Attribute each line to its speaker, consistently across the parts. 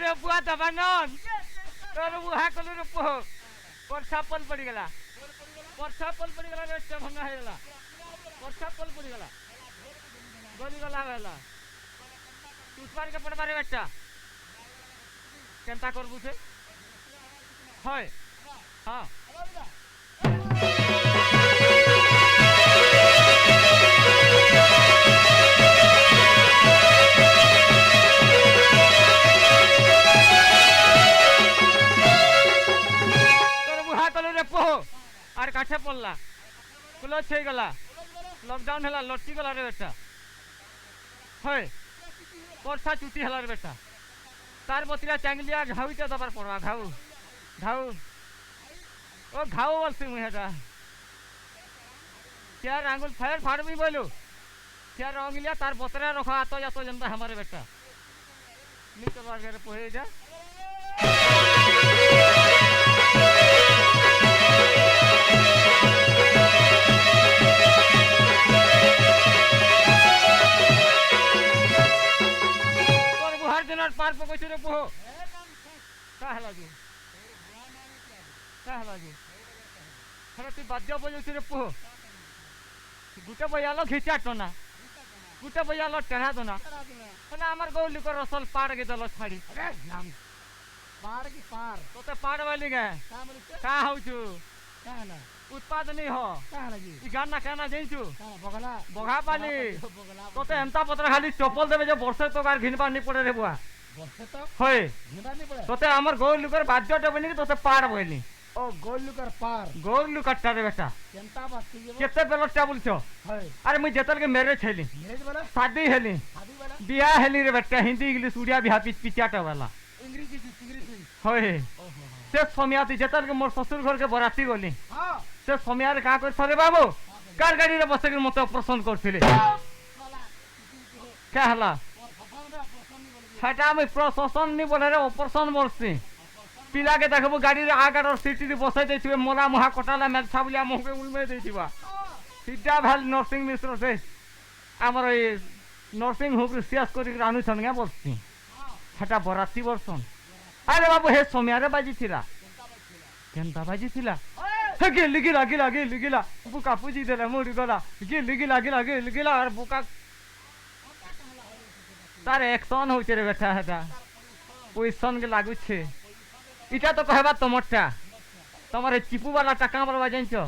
Speaker 1: रे बुआ दबानन तोर बुहा कलु रे पुह वर्षा पल पड़ी गला रे से भंगा हे गला वर्षा पल पड़ी गला गली गला गला पुष्पार के पड़बारे बेटा केनता करबु से হয় हां আর কাছে পড়লা ক্লোজ হয়ে গলা লকডাউন হলা লটকি গলা রে বেটা হয় বর্ষা চুটি হলা রে বেটা তার বতিরা চাঙ্গলিয়া ঘাউইটা দবার পড়বা ঘাউ ঘাউ ও ঘাউ বলছি মুই এটা চার আঙ্গুল ফায়ার ফাড়বি বলু চার রঙিলিয়া তার বতরা রখা আত যাত জনতা আমারে বেটা নি করবার ঘরে পড়ে যা पार पकड़ रे पोहो का हला जी हरे तू बाद्य बजौछ रे पोहो गुटे बजालो घिचा टना गुटे बजालो टेढ़ा दना ना हमर गौली को रसल पाड़ के दलो छाड़ी अरे नाम पाड़ की पार तोते पाड़ वाली गए का होछु का हला उत्पाद नहीं हो का हला जी ई गाना कहना जइछु बगला बगा पाली तोते एंता पत्र खाली चप्पल देबे जे वर्षे तो कार घिनबा नहीं पड़े रे बुआ হয় তোতে আমার গোল লুকার বাদ্যটা বলি তোতে পার বলি ও গোল লুকার পার গোল লুকারটা রে বেটা কেনতা বাতি কেতে বেলটা বলছো হয় আরে মুই যেতল কে ম্যারেজ হেলি ম্যারেজ वाला शादी হেলি বিয়া হেলি রে বেটা হিন্দি ইংলিশ উড়িয়া বিয়া পিচাটা वाला ইংরেজি হয় সে সমিয়াতি যেতল কে মোর শ্বশুর ঘর কে বরাতি গলি হ্যাঁ সে সমিয়ারে কা কর সরে বাবু কার গাড়ি রে বসে কে মতে অপারেশন করছিলে কে হলা সেটা আমি প্রশাসন নি বলে রে অপারেশন বলছি পিলাকে দেখবো গাড়ির আগার সিটি বসাই দিয়েছিবে মোলা মহা কটালা মেল ছাবলিয়া মুখে উলমে দিয়েছিবা সিটা ভাল নরসিং মিশ্র সে আমার এই নরসিং হোম শেষ করে আনুছন গে বলছি সেটা বরাতি বর্ষণ আরে বাবু হে সমিয়ারে বাজিছিলা কেনতা বাজিছিলা হে গিলি গিলা গিলা গিলি গিলা বুকা পুজি দেলে মুড়ি গলা গিলি গিলা গিলা গিলি গিলা আর বুকা তার অ্যাকশন হইছে রে বেটা এটা পজিশন কে লাগুছে এটা তো কহবা তোমারটা তোমার এই চিপু वाला টাকা বলবা জানছো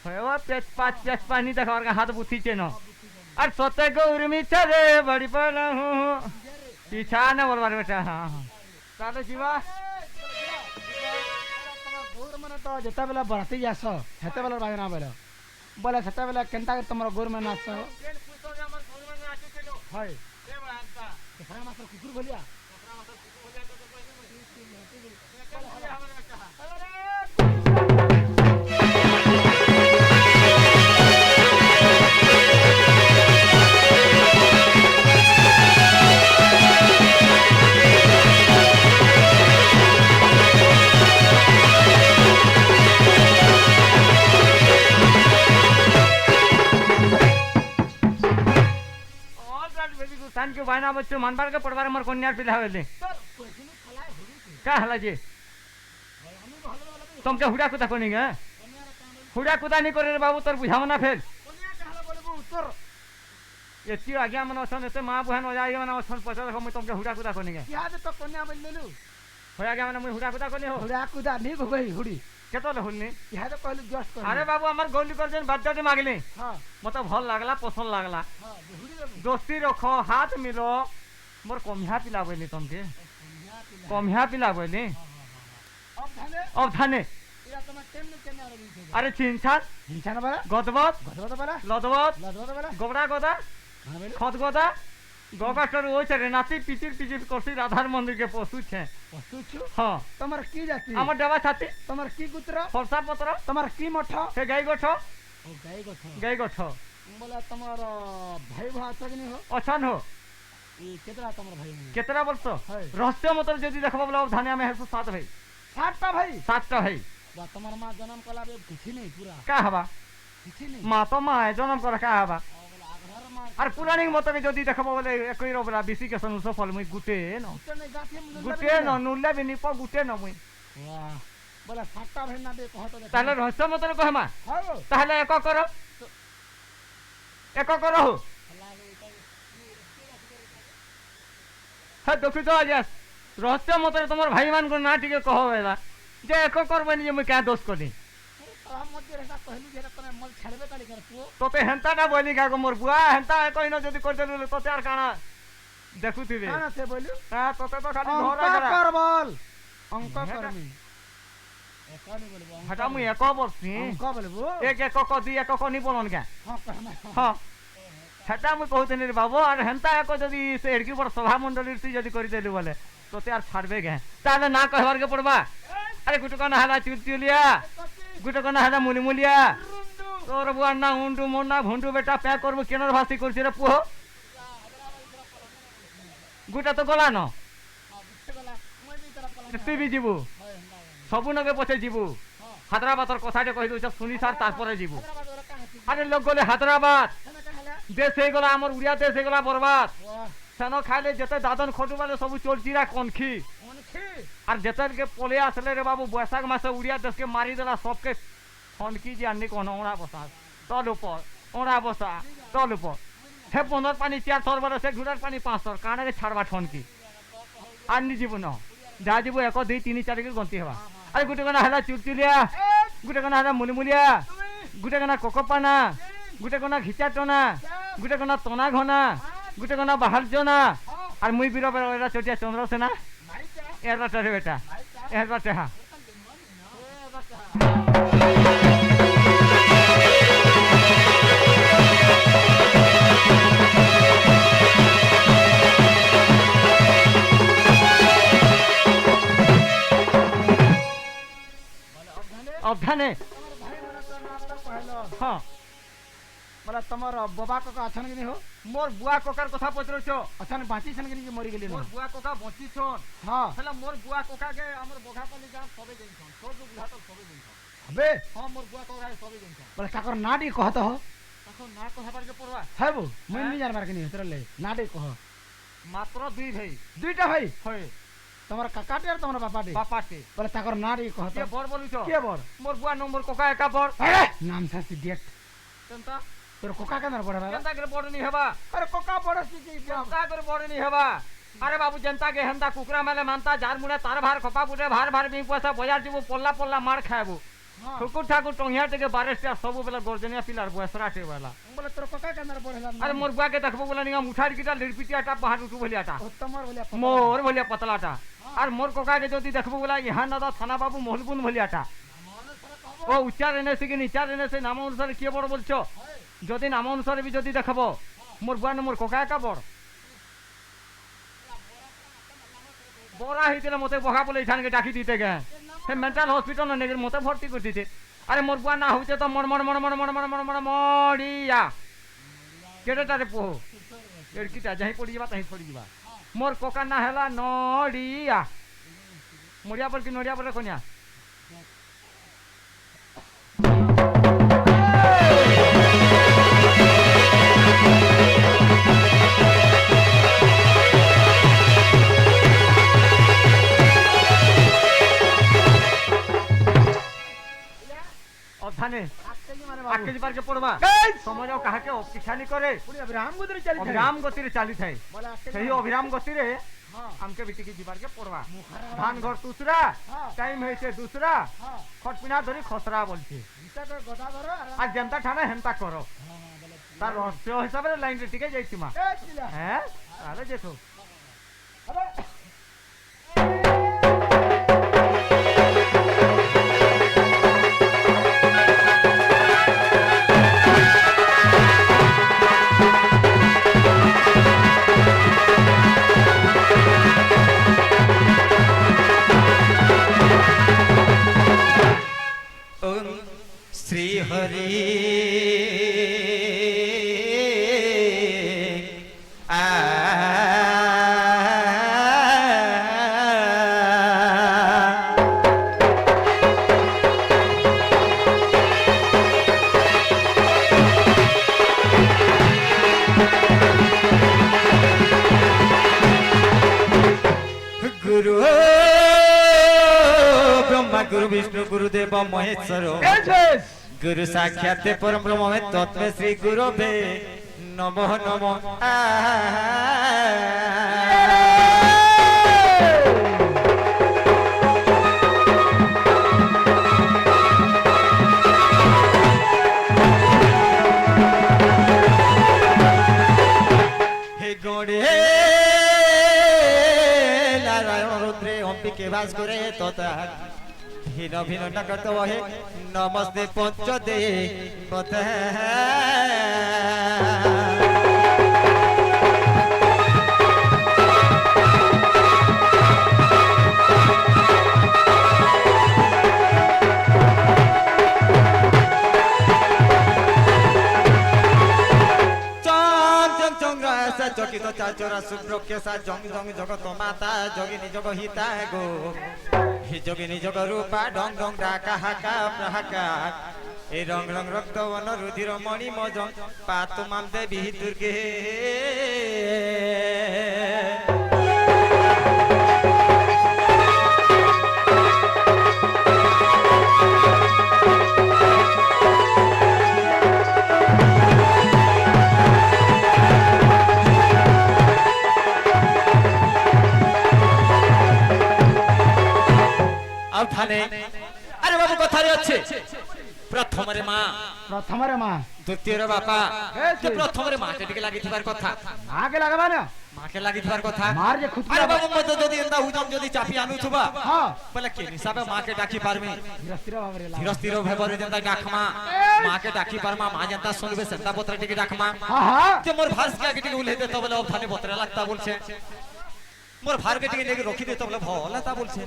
Speaker 1: হয়বা পেট পাঁচ পানি দেখার হাত বুথিছে না আর সতে গৌর মিছে রে বড়ি পালা হু পিছা না বলবার বেটা হ্যাঁ তাহলে जीवा গৌর মানে তো যেটা বেলা বড়তি যাস হেতে বেলা বাজনা বেলা বলে সেটা বেলা কেনতা তোমার গৌর মানে নাচ কেন পুতো আমার গৌর মানে নাচছিল হয় खरा मात्र कुकुर बोलिया खरा मात्र कुकुर बोलिया तो पहले थैंक यू भाईना बच्चों मनबार के पड़वार मोर कन्यार पिला होले का हला जी तुमके हुडा कुदा कोनी गे हुडा कुदा नहीं करे रे बाबू तोर बुझाव ना फेल कन्या का हला बोलबो उत्तर एती आज्ञा मन असन एते मां बहन हो जाई मन असन पचा देखो मैं तुमके हुडा कुदा कोनी गे याद तो कन्या बोल लेलु होया गे मन मैं हुडा कुदा कोनी हो हुडा कुदा नहीं हो गई हुडी केतले हुलनी याद तो कहलु जस्ट कर अरे बाबू हमर गोली कर जन बाद्दाटी मागले हां मत भल लागला पसंद लागला हां दोस्ती रखो हाथ मिलो मोर कमिया पिला बोली तुमके कमिया पिला बोली अब थाने अरे चिनछान बाला गदबद बाला लदबद बाला गोबरा गोदा खद गोदा गोगाटर ओइ छे नाती पिचिर करसी राधार मंदिर के पशु छे हां तमर की जाति हमर डबा छाती तमर की गुत्र फरसा पत्र तमर की मठ से गाय गोठ ओ गाय गोठ बोला तमर भाई भा छगनी हो अछन हो ई केतरा तमर भाई केतरा वर्ष रहस्य मतलब जदी देखबा बोला धानिया में है 7 भाई 7टा भाई बा तमर मां जन्म कला बे किछि नहीं पूरा का हवा किछि नहीं मां तो मां जन्म कर का हवा আর পুরাণিক মতকে যদি দেখাবো বলে একই রবলা বেশি কেসন সফল মুই গুটে ন গুটে ন নুল্লা বিনি প গুটে ন মুই
Speaker 2: বলে সাতটা ভেন্না দে কহ তো
Speaker 1: তাহলে রহস্য মতন কহমা তাহলে এক কর এক কর হ্যাঁ দেখুছ আজ রহস্য মতরে তোমার ভাই মান না টিকে কহ বেলা যে এক করবেনি যে মুই কে দোষ করি তোতে হেন্তাটা বলি কাগো মোর বুয়া হেন্তা কইন যদি করদেলু তোতে আর কানা দেখুথিবে
Speaker 2: কানা সে বলি
Speaker 1: হ্যাঁ তোতে তো খালি ধরা
Speaker 2: অঙ্ক
Speaker 1: করা
Speaker 2: কর বল অঙ্ক করমি একানি বলবো
Speaker 1: হাটা মুই এক বলছি
Speaker 2: অঙ্ক বলবো
Speaker 1: এক এক দি এক নি বলন কে
Speaker 2: হ্যাঁ কহমা
Speaker 1: হ্যাঁ সেটা মুই কহুতেনি রে বাবু আর হেন্তা এক যদি সে এড়কি বড় সভা মণ্ডলীর তুই যদি করে দেলু বলে তোতে আর ছাড়বে গে তাহলে না কহবার কে পড়বা আরে গুটকানা হালা চুলচুলিয়া গুটকানা হালা মুলিমুলিয়া তোর বুয়ার না উন্ডু মোর না ভুন্ডু বেটা প্যাক করবো কেনার ভাসি করছি রে পুহ গুটা তো গলা ন তুই বি যাবু সবু নগে পছে যাবু হায়দ্রাবাদর কথাটা কই দউছ শুনি সার তারপরে যাবু আরে লোক গলে হায়দ্রাবাদ দেশ হয়ে গলা আমার উড়িয়া দেশ হয়ে গলা বরবাদ সেন খাইলে যেতে দাদন খটু বালে সবু চলছিরা কনখি আর যেতে পলে আসলে রে বাবু বৈশাখ মাসে উড়িয়া দেশকে মারি দেলা সবকে খনকি যে আনি কোন ওড়া বসা তল উপর ওড়া বসা তল উপর হে 15 পানি 4 বড় সে ঘুরার পানি 500 কানে ছাড়বা ঠনকি আর নি জীবন যা যাব 1 2 3 4 কে গন্তি হবা আরে গুটে কোনা হালা চুলচুলিয়া গুটে কোনা হালা মুলিমুলিয়া গুটে কোনা কোকপানা গুটে কোনা ঘিচাটনা গুটে কোনা তনা ঘনা গুটে কোনা বাহার জনা আর মুই বিরো বেরা চটিয়া চন্দ্রসেনা এর বাটা রে বেটা এর বাটা হ্যাঁ অবধানে হ্যাঁ
Speaker 2: বলে তোমার বাবা কাকা আছেন কি হো
Speaker 1: মোর বুয়া কোকার কথা পচরছ
Speaker 2: আছেন বাঁচিছেন কি মরি গেলি
Speaker 1: মোর বুয়া কোকা বঞ্চিছন
Speaker 2: হ্যাঁ
Speaker 1: হেলা মোর বুয়া কোকাকে আমার বঘাপালি গাঁ সবে জেনছন সব বুঝা তো সবে জেনছন
Speaker 2: হবে
Speaker 1: হ্যাঁ মোর বুয়া কোকা সবে জেনছন
Speaker 2: বলে কাকর নাটি কহত হো
Speaker 1: এখন না কথাবার কে পড়বা
Speaker 2: হ্যাঁ বো মুই নি জানবার কি নি হেতরলে নাটি কহ
Speaker 1: মাত্র দুই ভাই
Speaker 2: দুইটা ভাই
Speaker 1: হয়
Speaker 2: তোমার কাকাটি আর তোমার বাপাটি
Speaker 1: বাপাতে
Speaker 2: বলে তাকর নাটি কহত
Speaker 1: কে বর বলিছ
Speaker 2: কে বর
Speaker 1: মোর বুয়া নম্বর কোকা একা বর
Speaker 2: নাম সাসি ডেট
Speaker 1: কেনতা
Speaker 2: তোর কোকা কেন পড়ে বাবা
Speaker 1: কেনতা করে বড় নি হেবা
Speaker 2: আরে কোকা পড়ে কি
Speaker 1: কেনতা করে বড় নি হেবা আরে বাবু জনতা কে হেনতা কুকরা মেলে মানতা যার মুড়ে তার ভার খপা পুটে ভার ভার বি পয়সা বজার দিব পল্লা পল্লা মার খাইবো ঠাকুর ঠাকুর টঙ্গিয়া থেকে বারেস্টা সবু বেলা গর্জনিয়া পিলার বয়সরাটে বেলা
Speaker 2: বলে তোর কোকা কেন পড়ে
Speaker 1: আরে মোর বুয়াকে দেখবো বলে নিগা মুঠার কিটা লিরপিটিয়াটা পাহাড় উঠু বলিয়াটা
Speaker 2: তোমার বলে
Speaker 1: মোর বলিয়া পাতলাটা আর মোর কোকাকে যদি দেখবো বলে ইহান দাদা থানা বাবু মহলবুন বলিয়াটা ও উচ্চার এনেছে কি নিচার এনেছে নাম অনুসারে কে বড় বলছো যদি নাম অনুসারে বি যদি দেখাবো মোর বুয়া মোর কোকা একা বড় বড়া হইতে মতে বহা বলে এখানকে ডাকি দিতে গে সে মেন্টাল হসপিটাল নেগে মতে ভর্তি করে দিতে আরে মোর বুয়া না হইতে তো মর মর মর মর মর মর মর মর মরিয়া কেটেটারে পোহ এড়কিটা যাই পড়ি যাবা তাই পড়ি যাবা মোর কোকা না হেলা নড়িয়া মরিয়া বল কি নড়িয়া বলে কনিয়া অধানে আকে যাবার কে পড়বা সময় কাহাকে অপিছানি করে অবিরাম গতিরে চালি থাকে সেই অবিরাম গতিরে আমকে বিটিকে যাবার কে পড়বা ধান ঘর তুসরা টাইম হয়েছে দুসরা খটপিনা ধরি খসরা বলছে আর যেমতা ঠানে হেমতা করো তার রহস্য হিসাবে লাইন রে টিকে যাইছি মা হ্যাঁ আরে দেখো
Speaker 3: श्री हरि आ গুরু ব্রহ্মা গুরু বিষ্ণু গুরুদেব মহেশ্বর গুরু সাক্ষাৎ পরম ব্রহ্ম তত্ত্বে শ্রী গুরবে নমঃ নমঃ হে গড়ে নারায়ণ রুদ্রে অম্বিকে বাস করে তথা ভিন ভিন নগত হে নমস্তে পঞ্চদে কথা চকিত চাচরা শুভ্রকেশা জং জং জগত মাতা যোগিনী জগ হিতা গো হি যোগিনী জগ রূপা ডং ডং ডাকা হাকা প্রহাকা এই রং রং রক্ত বন রুধির মণি মজং পাতু মাম দেবী দুর্গে আরে বাবু কথারে আছে প্রথমরে মা দ্বিতীয়রে বাপা প্রথমরে মাকে টিকে লাগিবার কথা
Speaker 2: আগে লাগাবা না
Speaker 3: মাকে লাগিবার কথা
Speaker 2: মার যে খুদ
Speaker 3: আরে বাবু মত যদি এন্দা উজম যদি চাপি আনুছবা
Speaker 2: হ্যাঁ
Speaker 3: বলে কি হিসাবে মাকে ডাকি পারমি
Speaker 2: ধীরস্থির ভাবে লাগা
Speaker 3: ধীরস্থির ভাবে যেন্তা ডাকমা মাকে ডাকি পারমা মা যেন্তা শুনবে সেন্তা পত্র টিকে ডাকমা
Speaker 2: হ্যাঁ
Speaker 3: যে মোর ভার্স কে টিকে উলে দে তো বলে ওখানে পত্র লাগতা বলছে মোর ভার কে টিকে নেকি রখি দে তো বলে ভলা তা বলছে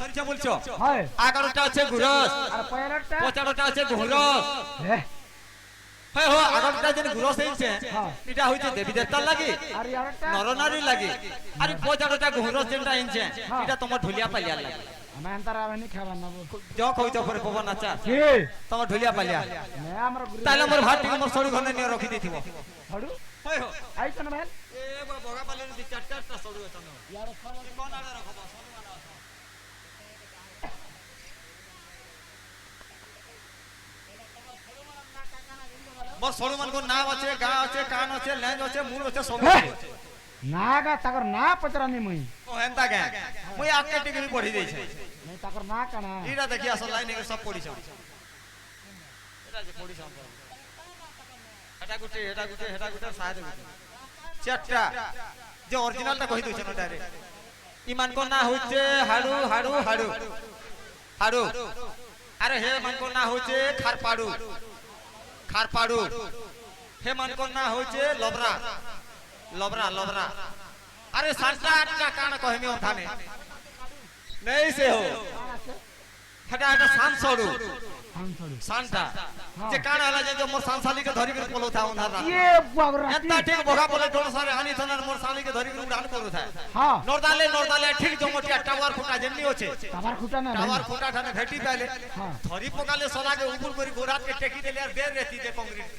Speaker 3: ধরছে বলছো
Speaker 2: হয়
Speaker 3: 11টা আছে গুরস
Speaker 2: আর পয়লাটা
Speaker 3: 15টা আছে ঘুরস হয় হো 11টা যেন ঘুরস হইছে এটা হইছে দেবী দেবতার লাগি
Speaker 2: আর ইয়ারটা
Speaker 3: নরনারী লাগি আর 15টা ঘুরস যেটা হইছে এটা তোমার ঢুলিয়া পালিয়ার লাগি
Speaker 2: আমি আন্তরা আমি খাবার না
Speaker 3: জ কইছ পরে পবন আচার
Speaker 2: কি
Speaker 3: তোমার ঢুলিয়া পালিয়া
Speaker 2: মে আমার গুরু
Speaker 3: তাইলে মোর ভাত টিকে মোর সড়ু ঘনে নিয়ে রাখি দিथिব
Speaker 2: হড়ু
Speaker 3: হয় হো
Speaker 2: আইছ না ভাই
Speaker 3: এ বগা পালেন দি চারটা সড়ু আছে না
Speaker 2: ইয়ার খাবার
Speaker 3: কোন আড়া রাখবা মোর সড়ু মানকো নাম আছে গা আছে কান আছে লেজ আছে মুড় আছে সব আছে
Speaker 2: নাগা তাকর না পচরানি মুই
Speaker 3: ও হেন্তা কে মুই আকে টিকে পড়ি দেইছে
Speaker 2: নাই তাকর না কানা
Speaker 3: ইটা দেখি আসল লাইন সব পড়িছ এটা যে পড়িছ এটা গুটে সাহায্য গুটে চারটা যে অরিজিনালটা কই দইছ না ডাইরেক্ট ইমান কো না হইছে হাড়ু হাড়ু হাড়ু হাড়ু আরে হে মান কো না হইছে খারপাড়ু খারপাড়ু হে মান কো না হইছে লবরা লবরা লবরা আরে সাতটা আটটা কান কহমি ওখানে নেই সে হো এটা এটা সানসড়ু সানটা যে কান আলা যে মোর সানসালিকে ধরি করে পলো থা ওনারা
Speaker 2: ইয়ে বাগরা
Speaker 3: এত ঠিক বগা বলে তোর সারে আনি থনার মোর সালিকে ধরি করে উড়ান করু থা
Speaker 2: হ্যাঁ
Speaker 3: নরদালে ঠিক জমটি টাওয়ার ফুটা যেমনি আছে
Speaker 2: টাওয়ার খুঁটা না
Speaker 3: টাওয়ার ফুটা ঠানে ভেটি পাইলে
Speaker 2: হ্যাঁ
Speaker 3: ধরি পকালে সলাগে উপর করে গোরাত কে টেকি দেলে আর বের রেতি দে কংক্রিট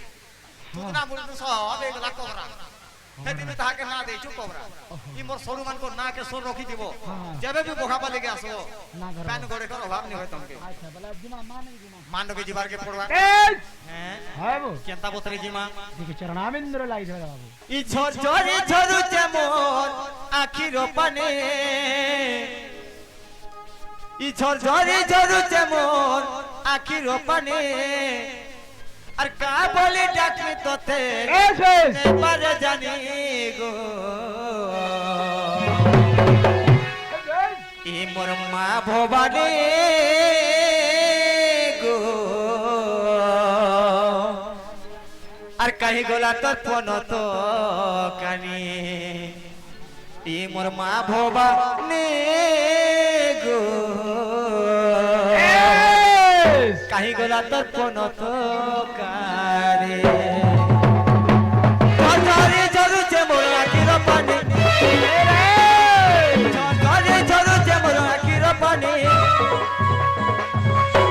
Speaker 3: তুনা মুড়ি সব এগুলা কবরা হেদিন তাহাকে না দেই চুপ কবরা ই মোর সরু মান কো না কে সর রখি দিব যেবে বি বগা পালে গে আসো
Speaker 2: না ঘর
Speaker 3: প্যান গড়ে কর অভাব নি হয় তমকে
Speaker 2: আচ্ছা বলে জিমা মানে জিমা
Speaker 3: মান্ডকে জিবার কে পড়বা
Speaker 2: এই
Speaker 3: হ্যাঁ
Speaker 2: হয় বো
Speaker 3: কেনতা বতরে জিমা
Speaker 2: দেখি চরণাবিন্দর লাই ধরে বাবু
Speaker 3: ই ঝর ঝরি ঝরুছে মোর আখির পানে ই ঝর ঝরি ঝরুছে মোর আখির পানে আর কা বলে ডাকমি তোতে এবার জানি গো ই মোর মা ভবানী গো আর কাহি গোলা তোর পনত কানি ই মোর মা ভবানী গো কাহি গোলা তোর পনত কারে ঝরে ঝরুছে মোর আখির পানি ঝরে ঝরুছে মোর আখির পানি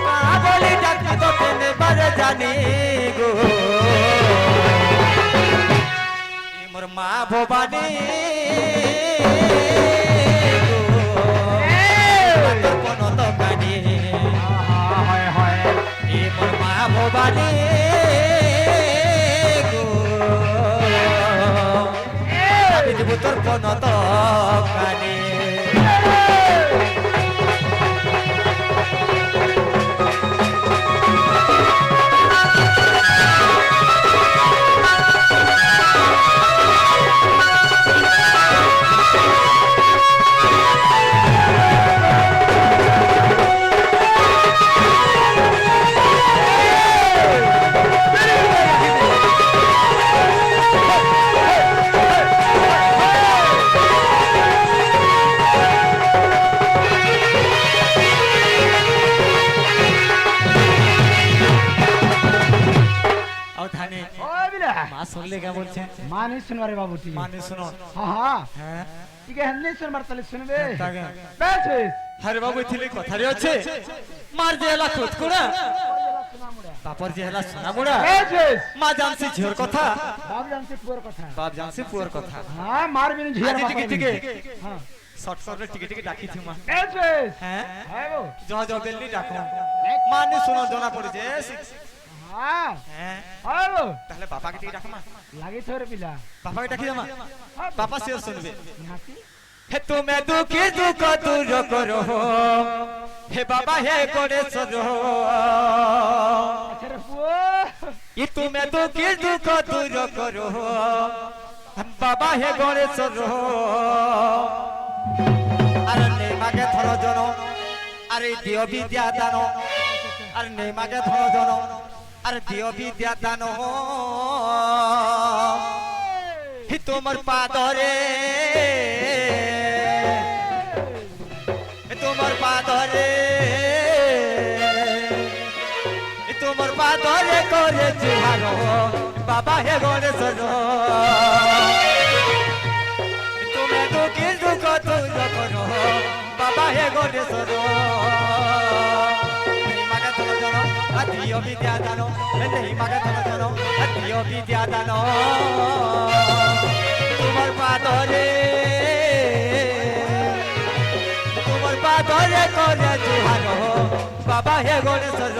Speaker 3: কাবলি ডাকি তোকে নেবার জানি গো মোর মা ভবানী কানে গো আমি দেব তোর পনত কানে মা শুনলে কে বলছেন
Speaker 2: मानी सुनवारे बाबू टी
Speaker 3: মানে শুনো
Speaker 2: हाँ हाँ
Speaker 3: হ্যাঁ
Speaker 2: ठीक है हमने सुनवार तले सुनबे
Speaker 3: তাকে
Speaker 2: बस
Speaker 3: আরে বাবু থিলে কথারে আছে মার যে এলা খোঁজ কোড়া বাপর যে এলা সোনা মোড়া
Speaker 2: बस
Speaker 3: মা জানছি ঝিওর কথা
Speaker 2: बाप जानते पुअर कथा
Speaker 3: বাপ জানছি পুয়ার কথা
Speaker 2: हाँ मार बिन झिया
Speaker 3: আজি টিকে টিকে
Speaker 2: हाँ
Speaker 3: শর্ট শর্ট টিকে টিকে ডাকি থি মা
Speaker 2: बस
Speaker 3: হ্যাঁ
Speaker 2: है वो
Speaker 3: জ জ বেলনি ডাকো মানে শুনো জনা পড়ছে
Speaker 2: हाँ
Speaker 3: হ্যাঁ
Speaker 2: है वो
Speaker 3: তাহলে বাবাকে টিকে ডাকো মা
Speaker 2: लागे छोरे पिला
Speaker 3: বাবাকে ডাকি মা
Speaker 2: हाँ
Speaker 3: বাবা সে শুনবে
Speaker 2: नाती
Speaker 3: হে তুমি দুঃখী দুঃখ দূর করো হে বাবা হে গণেশ্বর
Speaker 2: अच्छा रे पुअ
Speaker 3: ই তুমি দুঃখী দুঃখ দূর করো বাবা হে গণেশ্বর আরে নে মাকে ধর জন আরে দিও বিদ্যা দান আরে নে মাকে ধর জন আরে দিও বিদ্যা দান হি তোমার পাদরে তোমার পাদরে তোমার পাদরে করে জুহার বাবা হে গণেশ্বর তুমি দুঃখী দুঃখ দূর করো বাবা হে গণেশ্বর মাকে ধর জন দিও বিদ্যা দান নেই মাকে ধর জন দিও বিদ্যা দান তোমার পাদরে তোমার পাদরে করে জুহার বাবা হে গণেশ্বর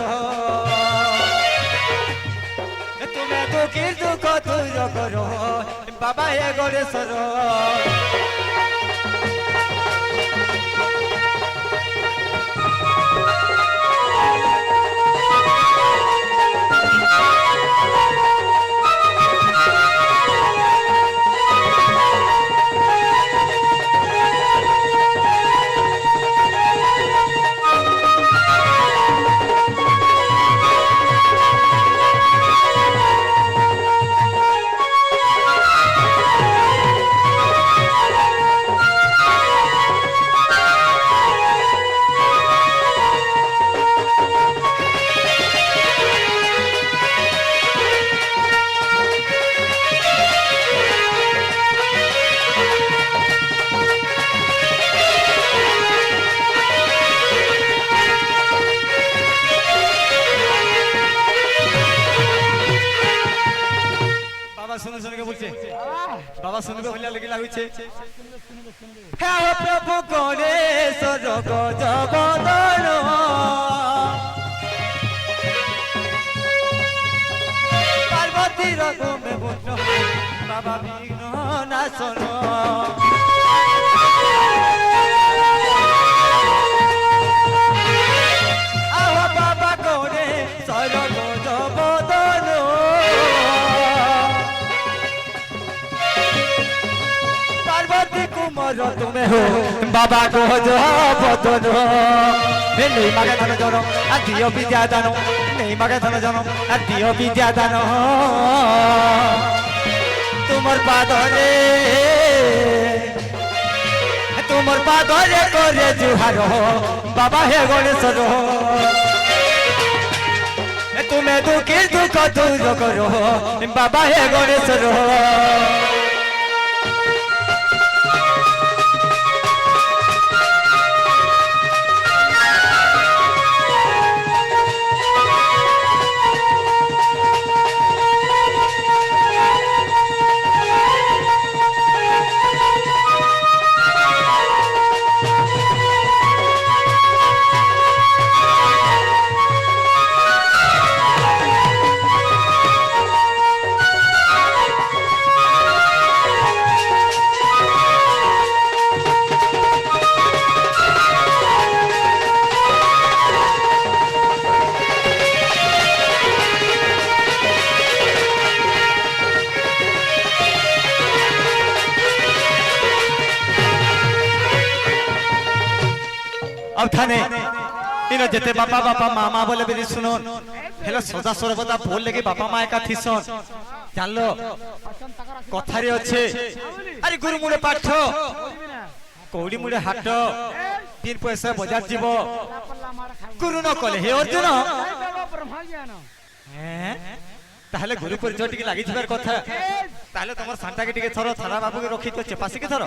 Speaker 3: তুমি দুঃখী দুঃখ দূর করো বাবা হে গণেশ্বর শুনে শুনে বলছে বাবা শুনবে বলে লেগে লাগুছে হে প্রভু গণেশ্বর গজবদন পার্বতীর গোমে বন্য বাবা বিঘ্ন নাশন আহ বাবা গণেশ্বর গজবদন কুমর তুমি হো বাবা গো বদন নেই মাগে ধন জন আর দিও বিদ্যা দান নেই মাগে ধন জন আর দিও বিদ্যা দান তোমার পাদরে তোমার পাদরে করে জুহার বাবা হে গণেশ্বর তুমি দুঃখী দুঃখ দূর করো বাবা হে গণেশ্বর अब थाने इनो जेते बापा बापा मामा बोले बेरी सुनो हेलो सदा सर्वदा बोल लेके बापा माए का थिसन जान लो कथारे अच्छे अरे गुरु मुड़े पाठ कौड़ी मुड़े हाट 3 पैसा बाजार जीव गुरु न कले हे अर्जुन ताहले गुरु परिचय टिके लागि थिबार कथा ताहले तमर सांटा के टिके थरो थाना बाबू के रखी तो चेपासी के थरो